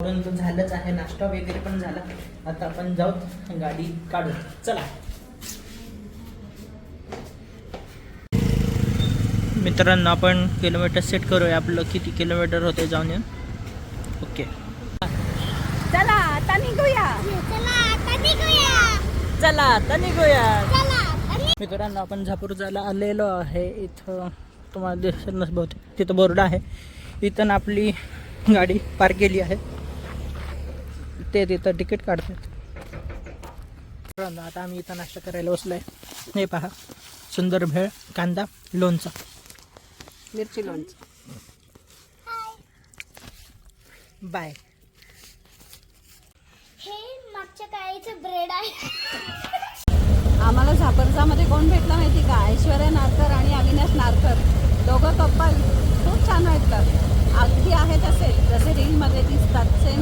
तर झालंच आहे, नाश्ता वगैरे पण झाला. आता आपण जाऊ गाडी काढू. चला मित्रांनो, आपण किलोमीटर सेट करूया. आपलं किती किलोमीटर होते जाऊन येऊन. ओके, चला आता निघूया. चला आता निघूया. मित्रांनो, आपण झापूरजाला आलेलो आहे. इथं तुम्हाला दिसत नस बहुतेक, तिथं बोर्ड आहे. इथं आपली गाडी पार्क केली आहे. ते तिथं तिकीट काढतात. मित्रांनो, आता आम्ही इथं नाश्ता करायला बसलोय. हे पहा, सुंदर भेळ, कांदा, लोणचं, मिरची लोणचं. बाय. हे मागच्या काळीचं ब्रेड आहे. आम्हाला झापरजामध्ये कोण भेटला माहिती का? ऐश्वर्या नारकर आणि अविनाश नारकर, दोघं कप्पल खूप छान वाटतात. अगदी आहे तसे जसे रीलमध्ये दिसतात सेम